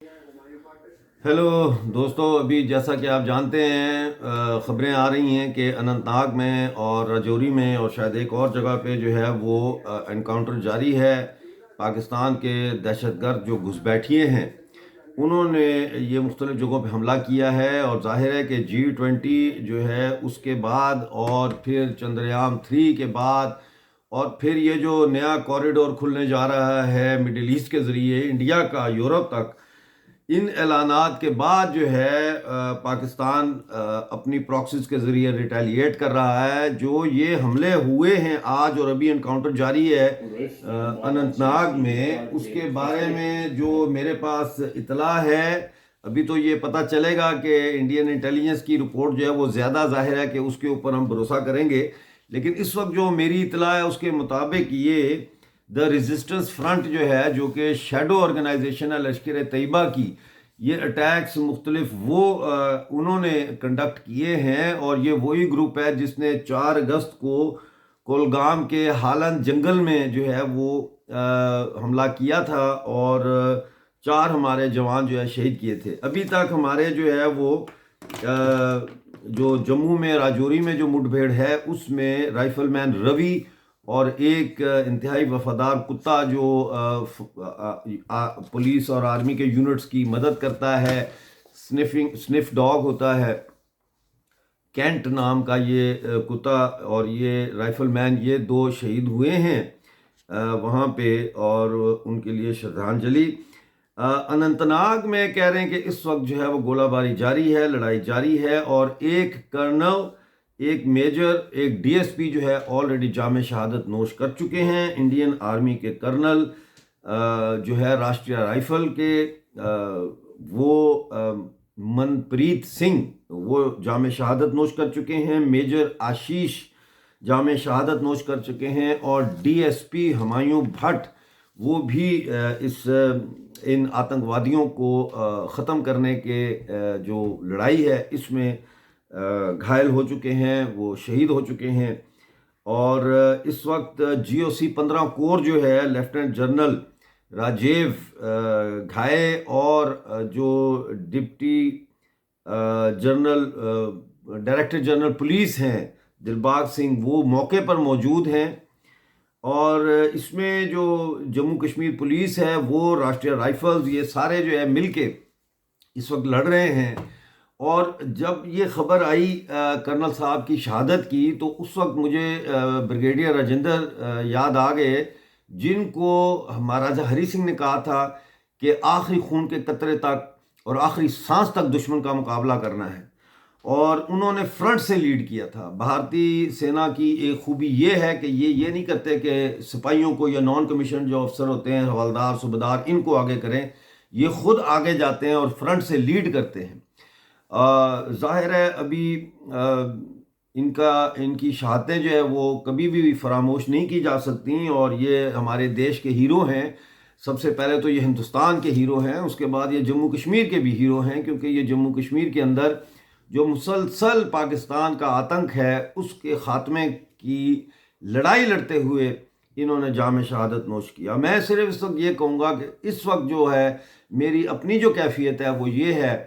Hello दोस्तों, अभी जैसा कि आप जानते हैं ख़बरें आ रही हैं कि अनंतनाग में और राजौरी में और शायद एक और जगह पे जो है वो एनकाउंटर जारी है। पाकिस्तान के दहशतगर्द जो घुसपैठिए हैं उन्होंने ये मुख्तलिफ़ जगहों पे हमला किया है और ज़ाहिर है कि G20 जो है उसके बाद और फिर चंद्रयान-3 के बाद और फिर ये जो नया कॉरिडोर खुलने जा रहा है मिडिल ईस्ट के ज़रिए इंडिया का यूरोप तक, इन ऐलानात के बाद जो है पाकिस्तान अपनी प्रॉक्सीज के ज़रिए रिटेलिएट कर रहा है। जो ये हमले हुए हैं आज और अभी एनकाउंटर जारी है अनंतनाग में, उसके बारे में जो मेरे पास इतला है, अभी तो ये पता चलेगा कि इंडियन इंटेलिजेंस की रिपोर्ट जो है वो ज़्यादा ज़ाहिर है कि उसके ऊपर हम भरोसा करेंगे, लेकिन इस वक्त जो मेरी इतला है उसके मुताबिक ये द रेजिस्टेंस फ्रंट जो है, जो कि शेडो ऑर्गेनाइजेशन है लश्कर तैयबा की, ये अटैक्स मुख्तलिफ वो उन्होंने कंडक्ट किए हैं। और ये वही ग्रुप है जिसने 4 अगस्त को कोलगाम के हालन जंगल में जो है वो हमला किया था और 4 हमारे जवान जो है शहीद किए थे। अभी तक हमारे जो है वो जो जम्मू में राजौरी में जो मुठभेड़ है उसमें राइफलमैन रवि और एक इंतहाई वफादार कुत्ता जो पुलिस और आर्मी के यूनिट्स की मदद करता है, स्निफ डॉग होता है, कैंट नाम का ये कुत्ता और ये राइफलमैन, ये 2 शहीद हुए हैं वहाँ पे, और उनके लिए श्रद्धांजलि। अनंतनाग में कह रहे हैं कि इस वक्त जो है वो गोलाबारी जारी है, लड़ाई जारी है, और एक कर्नल, एक मेजर, एक डीएसपी जो है ऑलरेडी जामे शहादत नोश कर चुके हैं। इंडियन आर्मी के कर्नल जो है राष्ट्रीय राइफल के वो मनप्रीत सिंह, वो जामे शहादत नोश कर चुके हैं। मेजर आशीष जामे शहादत नोश कर चुके हैं, और डीएसपी हुमायूं भट्ट वो भी इन आतंकवादियों को ख़त्म करने के जो लड़ाई है इसमें घायल हो चुके हैं, वो शहीद हो चुके हैं। और इस वक्त GOC 15 कोर जो है लेफ्टिनेंट जनरल राजीव घाये और जो deputy general director general police हैं दिलबाग सिंह, वो मौके पर मौजूद हैं। और इसमें जो जम्मू कश्मीर पुलिस है, वो राष्ट्रीय राइफल्स, ये सारे जो है मिलके इस वक्त लड़ रहे हैं। और जब ये ख़बर आई कर्नल साहब की शहादत की, तो उस वक्त मुझे ब्रिगेडियर राजेंद्र याद आ गए, जिनको महाराजा हरी सिंह ने कहा था कि आखिरी खून के कतरे तक और आखिरी सांस तक दुश्मन का मुकाबला करना है, और उन्होंने फ्रंट से लीड किया था। भारतीय सेना की एक खूबी ये है कि ये नहीं करते कि सिपाहियों को या नॉन कमीशन जो अफसर होते हैं, हवलदार सूबेदार, इनको आगे करें, ये खुद आगे जाते हैं और फ्रंट से लीड करते हैं। ज़ाहिर है अभी इनकी शहादतें जो है वो कभी भी फरामोश नहीं की जा सकती, और ये हमारे देश के हीरो हैं। सबसे पहले तो ये हिंदुस्तान के हीरो हैं, उसके बाद ये जम्मू कश्मीर के भी हीरो हैं, क्योंकि ये जम्मू कश्मीर के अंदर जो मुसलसल पाकिस्तान का आतंक है उसके ख़ात्मे की लड़ाई लड़ते हुए इन्होंने जामे शहादत नोश किया। मैं सिर्फ इस वक्त ये कहूँगा कि इस वक्त जो है मेरी अपनी जो कैफियत है वो ये है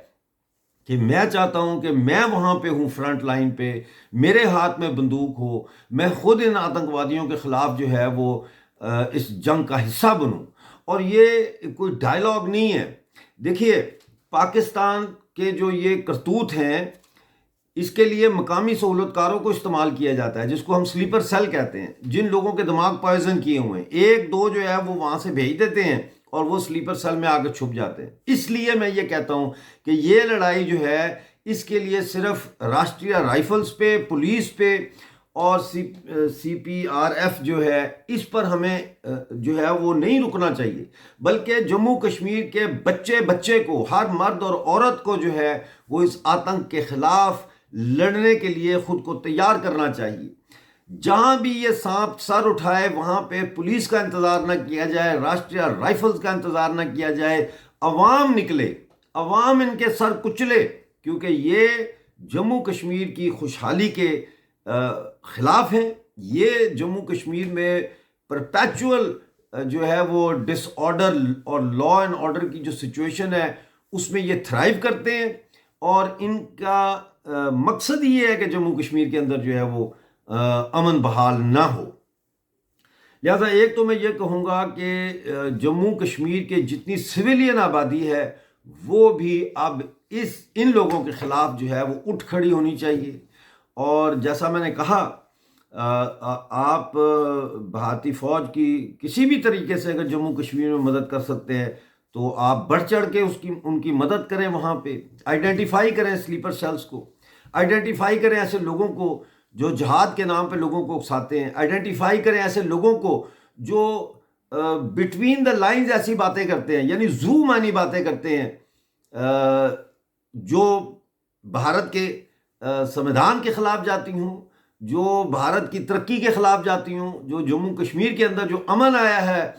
कि मैं चाहता हूं कि मैं वहां पे हूं फ्रंट लाइन पे, मेरे हाथ में बंदूक हो, मैं खुद इन आतंकवादियों के खिलाफ जो है वो इस जंग का हिस्सा बनूं। और ये कोई डायलॉग नहीं है। देखिए, पाकिस्तान के जो ये करतूत हैं, इसके लिए मकामी सहूलतकारों को इस्तेमाल किया जाता है, जिसको हम स्लीपर सेल कहते हैं। जिन लोगों के दिमाग पॉइजन किए हुए हैं, 1-2 जो है वो वहां से भेज देते हैं और वो स्लीपर सेल में आकर छुप जाते हैं। इसलिए मैं ये कहता हूं कि ये लड़ाई जो है इसके लिए सिर्फ राष्ट्रीय राइफल्स पे, पुलिस पे और CPRF जो है, इस पर हमें जो है वो नहीं रुकना चाहिए, बल्कि जम्मू कश्मीर के बच्चे बच्चे को, हर मर्द और औरत को जो है वो इस आतंक के खिलाफ लड़ने के लिए खुद को तैयार करना चाहिए। जहां भी ये सांप सर उठाए वहां पे पुलिस का इंतजार न किया जाए, राष्ट्रीय राइफल्स का इंतजार न किया जाए, अवाम निकले, अवाम इनके सर कुचले, क्योंकि ये जम्मू कश्मीर की खुशहाली के खिलाफ हैं। ये जम्मू कश्मीर में परपेचुअल جو ہے وہ ڈس آرڈر اور لا اینڈ آرڈر کی جو سچویشن ہے اس میں یہ تھرائیو کرتے ہیں، اور ان کا مقصد یہ ہے کہ جموں کشمیر کے اندر جو ہے وہ امن بحال نہ ہو۔ لہٰذا ایک تو میں یہ کہوں گا کہ جموں کشمیر کے جتنی سویلین آبادی ہے وہ بھی اب ان لوگوں کے خلاف جو ہے وہ اٹھ کھڑی ہونی چاہیے۔ اور جیسا میں نے کہا، آپ بھارتی فوج کی کسی بھی طریقے سے اگر جموں کشمیر میں مدد کر سکتے ہیں تو آپ بڑھ چڑھ کے ان کی مدد کریں، وہاں پہ آئیڈینٹیفائی کریں سلیپر سیلز کو، آئیڈینٹیفائی کریں ایسے لوگوں کو جو جہاد کے نام پہ لوگوں کو اکساتے ہیں، آئیڈینٹیفائی کریں ایسے لوگوں کو جو بٹوین دا لائنز ایسی باتیں کرتے ہیں، یعنی زو مانی باتیں کرتے ہیں، جو بھارت کے سمویدھان کے خلاف جاتی ہوں، جو بھارت کی ترقی کے خلاف جاتی ہوں، جو جموں کشمیر کے اندر جو امن آیا ہے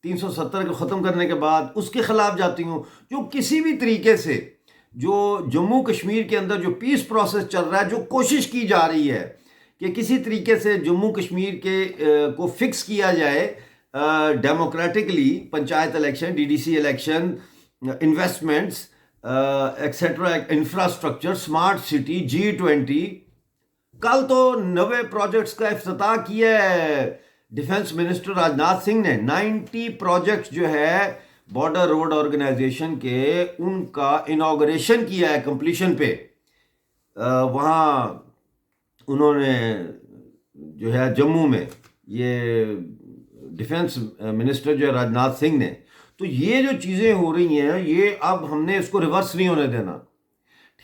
370 کو ختم کرنے کے بعد اس کے خلاف جاتی ہوں، جو کسی بھی طریقے سے جو جموں کشمیر کے اندر جو پیس پروسیس چل رہا ہے، جو کوشش کی جا رہی ہے کہ کسی طریقے سے جموں کشمیر کو فکس کیا جائے democratically, panchayat election, D D C election, investments etcetera, infrastructure, smart city, G20۔ کل تو 90 پروجیکٹس کا افتتاح کیا ہے ڈیفنس منسٹر راجناتھ سنگھ نے۔ 90 پروجیکٹس جو ہے بارڈر روڈ آرگنائزیشن کے، ان کا انوگریشن کیا ہے کمپلیشن پہ۔ وہاں انہوں نے جو ہے جموں میں یہ ڈیفنس منسٹر جو ہے راجناتھ سنگھ نے، تو یہ جو چیزیں ہو رہی ہیں یہ اب ہم نے اس کو ریورس نہیں ہونے دینا،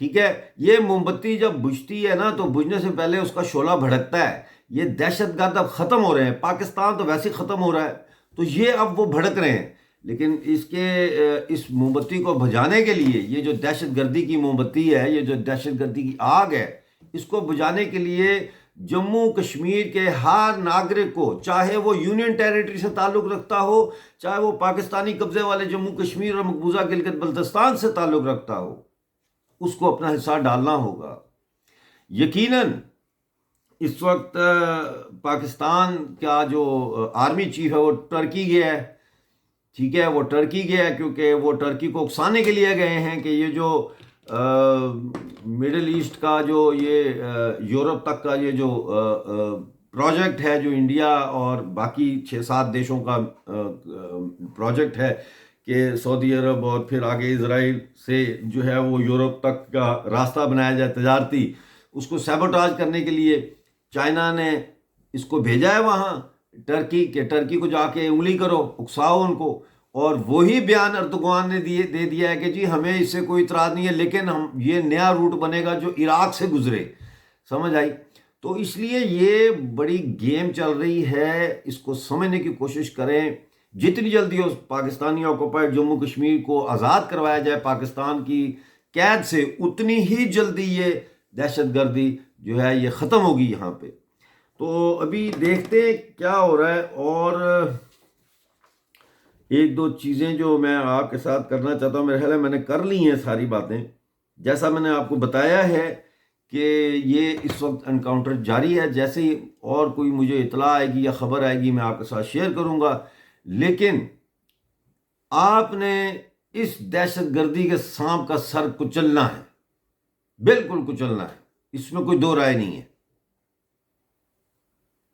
ٹھیک ہے؟ یہ موم بتی جب بجھتی ہے نا تو بجھنے سے پہلے اس کا شعلہ بھڑکتا ہے۔ یہ دہشت گرد اب ختم ہو رہے ہیں، پاکستان تو ویسے ہی ختم ہو رہا ہے، تو یہ اب وہ بھڑک رہے ہیں، لیکن اس موم بتی کو بجھانے کے لیے، یہ جو دہشت گردی کی موم بتی ہے، یہ جو دہشت گردی کی آگ ہے، اس کو بجھانے کے لیے جموں کشمیر کے ہر ناگرک کو، چاہے وہ یونین ٹیریٹری سے تعلق رکھتا ہو، چاہے وہ پاکستانی قبضے والے جموں کشمیر اور مقبوضہ گلگت بلتستان سے تعلق رکھتا ہو، اس کو اپنا حصہ ڈالنا ہوگا۔ یقیناً اس وقت پاکستان کا جو آرمی چیف ہے وہ ٹرکی گیا ہے، ٹھیک ہے؟ وہ ٹرکی گیا ہے کیونکہ وہ ٹرکی کو اکسانے کے لیے گئے ہیں کہ یہ جو مڈل ایسٹ کا جو یہ یورپ تک کا یہ جو پروجیکٹ ہے، جو انڈیا اور باقی 6-7 دیشوں کا پروجیکٹ ہے کہ سعودی عرب اور پھر آگے اسرائیل سے جو ہے وہ یورپ تک کا راستہ بنایا جائے تجارتی، اس کو سیبوٹاج کرنے کے لیے چائنا نے اس کو بھیجا ہے وہاں ٹرکی کو جا کے انگلی کرو، اکساؤ ان کو۔ اور وہی بیان اردوغان نے دے دیا ہے کہ جی ہمیں اس سے کوئی اعتراض نہیں ہے، لیکن یہ نیا روٹ بنے گا جو عراق سے گزرے، سمجھ آئی؟ تو اس لیے یہ بڑی گیم چل رہی ہے، اس کو سمجھنے کی کوشش کریں، جتنی جلدی ہو پاکستانی آکوپائڈ جموں کشمیر کو آزاد کروایا جائے پاکستان کی قید سے، اتنی ہی جلدی یہ دہشت گردی جو ہے یہ ختم ہوگی یہاں پہ۔ تو ابھی دیکھتے ہیں کیا ہو رہا ہے، اور ایک دو چیزیں جو میں آپ کے ساتھ کرنا چاہتا ہوں، میرے خیال ہے میں نے کر لی ہیں ساری باتیں، جیسا میں نے آپ کو بتایا ہے کہ یہ اس وقت انکاؤنٹر جاری ہے۔ جیسے ہی اور کوئی مجھے اطلاع آئے گی یا خبر آئے گی میں آپ کے ساتھ شیئر کروں گا، لیکن آپ نے اس دہشت گردی کے سانپ کا سر کچلنا ہے، بالکل کچلنا ہے، اس میں کوئی دو رائے نہیں ہے۔